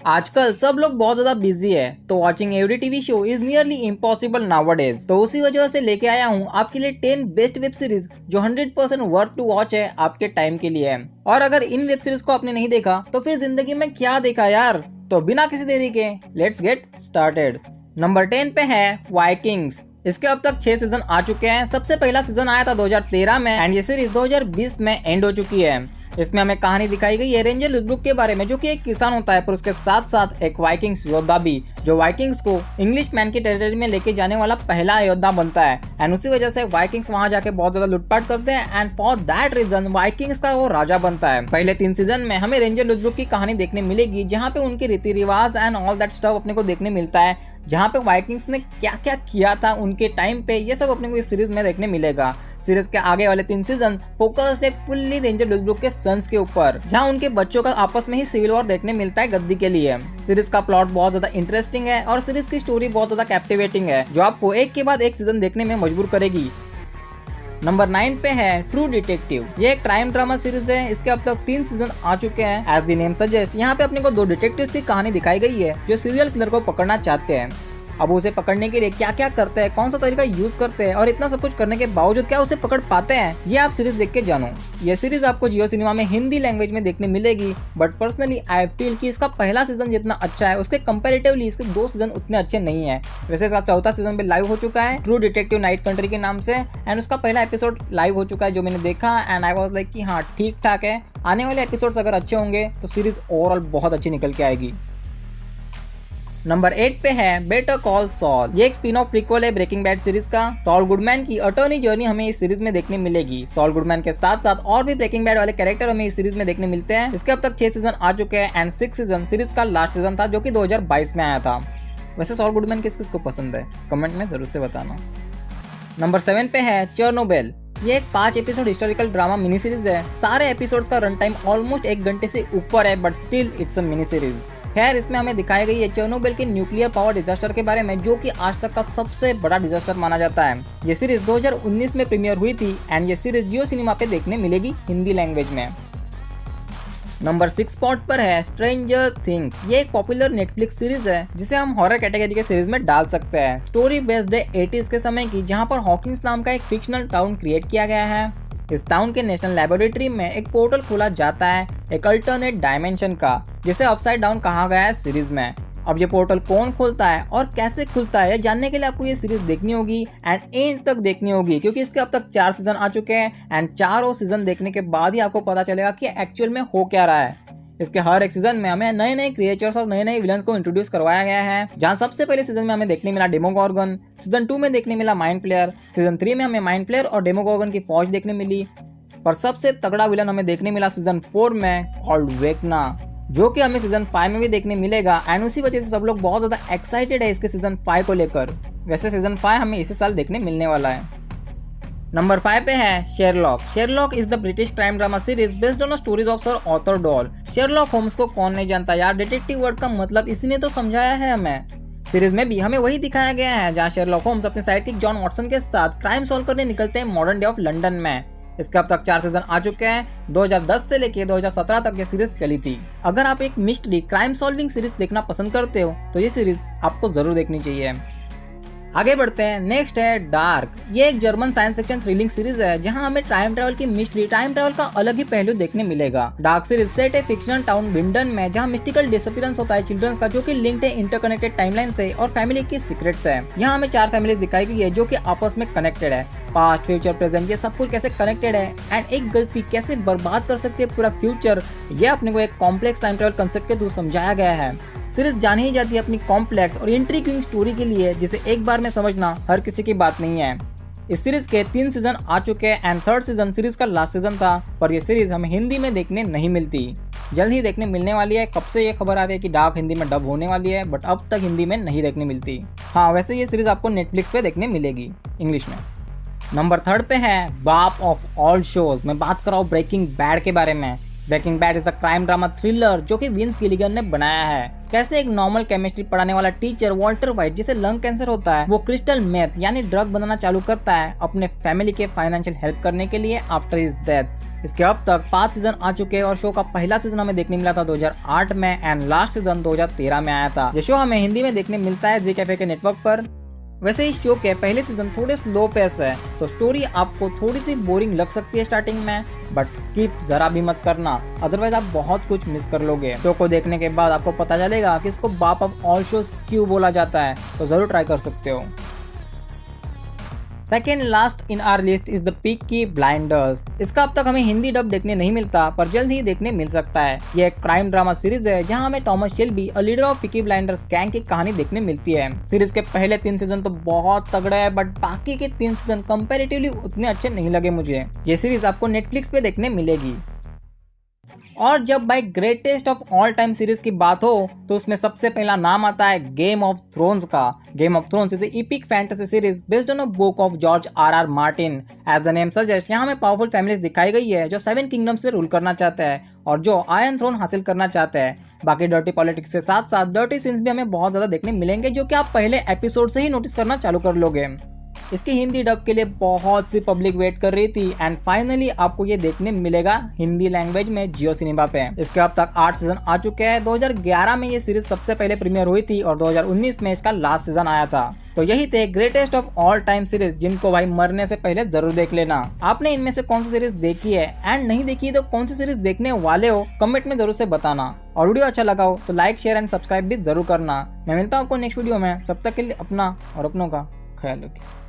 आजकल सब लोग बहुत ज्यादा बिजी है, तो watching every TV show is nearly impossible nowadays. तो उसी वजह से लेके आया हूँ आपके लिए 10 बेस्ट वेब सीरीज जो 100% वर्थ टू वॉच है आपके टाइम के लिए। और अगर इन वेब सीरीज को आपने नहीं देखा तो फिर जिंदगी में क्या देखा यार। तो बिना किसी देरी के लेट्स गेट स्टार्टेड। नंबर 10 पे है वाइकिंग्स। इसके अब तक 6 सीजन आ चुके हैं। सबसे पहला सीजन आया था 2013 में एंड ये सीरीज 2020 में एंड हो चुकी है। इसमें हमें कहानी दिखाई गई है रेंजर लुथब्रुक के बारे में, जो कि एक किसान होता है पर उसके साथ साथ एक वाइकिंग्स योद्धा भी, जो वाइकिंग्स को इंग्लिश मैन की टेरिटरी में लेके जाने वाला पहला योद्धा बनता है। एंड उसी वजह से वाइकिंग्स वहां जाके बहुत ज्यादा लूटपाट करते हैं and for that reason Vikings का वो राजा बनता है। पहले 3 सीजन में हमें रेंजर लुथब्रुक की कहानी देखने मिलेगी, जहाँ पे उनके रीति रिवाज एंड ऑल दैट स्टफ अपने को देखने मिलता है, जहाँ पे वाइकिंग्स ने क्या क्या किया था उनके टाइम पे, ये सब अपने को इस सीरीज में देखने मिलेगा। सीरीज के आगे वाले 3 सीजन फोकस्ड है फुल्ली रेंजर लुथब्रुक के सन्स के ऊपर, जहाँ उनके बच्चों का आपस में ही सिविल वॉर देखने मिलता है गद्दी के लिए। सीरीज का प्लॉट बहुत ज्यादा इंटरेस्टिंग है और सीरीज की स्टोरी बहुत ज्यादा कैप्टिवेटिंग है, जो आपको एक के बाद एक सीजन देखने में मजबूर करेगी। नंबर 9 पे है ट्रू डिटेक्टिव। ये एक क्राइम ड्रामा सीरीज है। इसके अब तक 3 सीजन आ चुके हैं। एज द नेम सजेस्ट, यहाँ पे अपने को 2 डिटेक्टिव्स की कहानी दिखाई गई है जो सीरियल किलर को पकड़ना चाहते हैं। अब उसे पकड़ने के लिए क्या क्या करते हैं, कौन सा तरीका यूज करते हैं और इतना सब कुछ करने के बावजूद क्या उसे पकड़ पाते हैं, ये आप सीरीज देख के जानो। ये सीरीज आपको जियो सिनेमा में हिंदी लैंग्वेज में देखने मिलेगी, बट पर्सनली आई फील कि इसका पहला सीजन जितना अच्छा है उसके कंपैरेटिवली इसके 2 सीजन उतने अच्छे नहीं है। वैसे इसका चौथा सीजन भी लाइव हो चुका है ट्रू डिटेक्टिव नाइट कंट्री के नाम से, एंड उसका पहला एपिसोड लाइव हो चुका है जो मैंने देखा एंड आई वाज लाइक कि हाँ ठीक ठाक है। आने वाले एपिसोड्स अगर अच्छे होंगे तो सीरीज ओवरऑल बहुत अच्छी निकल के आएगी। नंबर 8 पे है बेटर कॉल सॉल। ये एक स्पिन ऑफ प्रीक्वल है ब्रेकिंग बैड सीरीज का। सॉल गुडमैन की अटॉर्नी जर्नी हमें इस सीरीज में देखने मिलेगी। सॉल गुडमैन के साथ साथ और भी ब्रेकिंग बैड वाले कैरेक्टर हमें इस सीरीज में देखने मिलते हैं। इसके अब तक 6 सीजन आ चुके हैं एंड 6 सीजन सीरीज का लास्ट सीजन था जो कि 2022 में आया था। वैसे सॉल गुडमैन किस किस को पसंद है कमेंट में जरूर से बताना। नंबर 7 पे है चेरनोबिल। ये एक 5 episode historical drama mini series है। सारे एपिसोड्स का रन टाइम ऑलमोस्ट 1 घंटे से ऊपर है, but still it's a mini series. खैर, इसमें हमें दिखाई गई है चेरनोबिल के न्यूक्लियर पावर डिजास्टर के बारे में, जो कि आज तक का सबसे बड़ा डिजास्टर माना जाता है। ये सीरीज 2019 में प्रीमियर हुई थी एंड ये सीरीज जियो सिनेमा पे देखने मिलेगी हिंदी लैंग्वेज में। नंबर 6 स्पॉट पर है स्ट्रेंजर थिंग्स। ये एक पॉपुलर नेटफ्लिक्स सीरीज है जिसे हम हॉरर कैटेगरी के सीरीज में डाल सकते हैं। स्टोरी बेस्ड है 80s के समय की, जहाँ पर हॉकिंस नाम का एक फिक्शनल टाउन क्रिएट किया गया है। इस टाउन के नेशनल लेबोरेटरी में एक पोर्टल खोला जाता है एक अल्टरनेट डायमेंशन का, जिसे अपसाइड डाउन कहा गया है सीरीज में। अब ये पोर्टल कौन खोलता है और कैसे खुलता है जानने के लिए आपको ये सीरीज देखनी होगी एंड एंड तक देखनी होगी, क्योंकि इसके अब तक 4 सीजन आ चुके हैं एंड चारों सीजन देखने के बाद ही आपको पता चलेगा कि एक्चुअल में हो क्या रहा है। इसके हर एक सीजन में हमें नए नए क्रिएचर्स और नए नए विलन्स को इंट्रोड्यूस करवाया गया है, जहां सबसे पहले सीजन में हमें देखने मिला डेमोगॉर्गन, सीजन 2 में देखने मिला माइंड फ्लेयर, सीजन 3 में हमें माइंड फ्लेयर और डेमोगॉर्गन की फौज देखने मिली, पर सबसे तगड़ा विलन हमें देखने मिला सीजन 4 में कॉल्ड वेकना, जो कि हमें सीजन 5 में भी देखने मिलेगा एंड उसी वजह से सब लोग बहुत ज्यादा एक्साइटेड है इसके सीजन 5 को लेकर। वैसे सीजन 5 हमें इसी साल देखने मिलने वाला है। नंबर 5 पे है Sherlock. Sherlock is the British crime drama series based on stories of Sir Arthur Doyle. Sherlock Holmes को कौन नहीं जानता यार, डिटेक्टिव वर्ड का मतलब इसी ने तो समझाया है हमें। सीरीज में भी हमें वही दिखाया गया है, जहाँ शेरलॉक होम्स अपने साइडकिक जॉन वॉटसन के साथ क्राइम सॉल्व करने निकलते हैं मॉडर्न डे ऑफ लंदन में। इसके अब तक 4 सीजन आ चुके हैं। 2010 से लेके 2017 तक ये सीरीज चली थी। अगर आप एक मिस्ट्री क्राइम सॉल्विंग सीरीज देखना पसंद करते हो तो ये सीरीज आपको जरूर देखनी चाहिए। आगे बढ़ते हैं। नेक्स्ट है डार्क। ये एक German science fiction thrilling series है, जहां हमें टाइम ट्रैवल की मिस्ट्री, टाइम ट्रैवल का अलग ही पहलू देखने मिलेगा। डार्क सीरीज सेट है फिक्शनल टाउन विंडन में, जहां मिस्टिकल डिसअपीयरेंस होता है चिल्ड्रंस का, जो कि लिंक्ड है इंटरकनेक्टेड टाइमलाइन से और फैमिली की सीक्रेट्स है। यहाँ हमें 4 फैमिलीज दिखाई गई है जो कि आपस में कनेक्टेड है। पास्ट, फ्यूचर, प्रेजेंट, ये सब कुछ कैसे कनेक्टेड है एंड एक गलती कैसे बर्बाद कर सकती है पूरा फ्यूचर, ये अपने को एक कॉम्प्लेक्स टाइम ट्रैवल कंसेप्ट के थ्रू समझाया गया है। सीरीज जानी ही जाती है अपनी कॉम्प्लेक्स और इंट्रिगिंग स्टोरी के लिए, जिसे एक बार में समझना हर किसी की बात नहीं है। इस सीरीज के 3 सीजन आ चुके हैं एंड 3rd सीजन सीरीज का लास्ट सीजन था, पर यह सीरीज हमें हिंदी में देखने नहीं मिलती। जल्द ही देखने मिलने वाली है। कब से ये खबर आ रही है कि डार्क हिंदी में डब होने वाली है, बट अब तक हिंदी में नहीं देखने मिलती। हाँ, वैसे ये सीरीज आपको नेटफ्लिक्स पे देखने मिलेगी इंग्लिश में। नंबर 3 पे है बाप ऑफ ऑल शोज। मैं बात कर रहा हूँ ब्रेकिंग बैड के बारे में। Breaking Bad is the crime drama thriller जो कि विंस गिलिगन ने बनाया है। कैसे एक नॉर्मल केमिस्ट्री पढ़ाने वाला टीचर वॉल्टर वाइट जिसे लंग कैंसर होता है वो क्रिस्टल मेथ यानी ड्रग बनाना चालू करता है अपने फैमिली के फाइनेंशियल हेल्प करने के लिए आफ्टर हिज डेथ। इसके अब तक 5 सीजन आ चुके हैं और शो का पहला सीजन हमें देखने मिला था 2008 में एंड लास्ट सीजन 2013 में आया था। ये शो हमें हिंदी में देखने मिलता है जी कैफे के नेटवर्क पर। वैसे इस शो के पहले सीजन थोड़े स्लो पेस है तो स्टोरी आपको थोड़ी सी बोरिंग लग सकती है स्टार्टिंग में, बट स्किप जरा भी मत करना अदरवाइज आप बहुत कुछ मिस कर लोगे। शो को देखने के बाद आपको पता चलेगा कि इसको बाप ऑफ ऑल शोज क्यों बोला जाता है, तो जरूर ट्राई कर सकते हो। Second last in our list is the Peaky Blinders. इसका अब तक हमें हिंदी डब देखने नहीं मिलता पर जल्द ही देखने मिल सकता है। यह एक क्राइम ड्रामा सीरीज है जहां हमें Thomas Shelby leader of Peaky blinders gang की कहानी देखने मिलती है। सीरीज के पहले 3 सीजन तो बहुत तगड़े है बट बाकी के 3 सीजन कंपैरेटिवली उतने अच्छे नहीं लगे मुझे। ये सीरीज आपको नेटफ्लिक्स पे देखने मिलेगी। और जब भाई greatest of all time series की बात हो तो उसमें सबसे पहला नाम आता है गेम ऑफ थ्रोन्स का। Game of Thrones is epic fantasy series based on a book of George R Martin. As the name suggest यहाँ में पावरफुल फैमिलीज दिखाई गई है जो 7 किंगडम्स पे रूल करना चाहते हैं और जो आयरन थ्रोन हासिल करना चाहते हैं। बाकी डर्टी पॉलिटिक्स के साथ साथ डर्टी सीन्स भी हमें बहुत ज्यादा देखने मिलेंगे जो कि आप पहले एपिसोड से ही नोटिस करना चालू कर लोगे। इसकी हिंदी डब के लिए बहुत सी पब्लिक वेट कर रही थी एंड फाइनली आपको ये देखने मिलेगा हिंदी लैंग्वेज में जियो सिनेमा पे। इसके अब तक 8 सीजन आ चुके हैं। 2011 में ये सीरीज सबसे पहले प्रीमियर हुई थी और 2019 में इसका लास्ट सीजन आया था। तो यही थे greatest of all time series जिनको भाई मरने से पहले जरूर देख लेना। आपने इनमें से कौन सी सीरीज देखी है एंड नहीं देखी है तो कौन सी सीरीज देखने वाले हो कमेंट में जरूर से बताना। और वीडियो अच्छा लगा हो तो लाइक शेयर एंड सब्सक्राइब भी जरूर करना। मैं मिलता हूँ आपको नेक्स्ट वीडियो में, तब तक के लिए अपना और अपनों का ख्याल रखिए।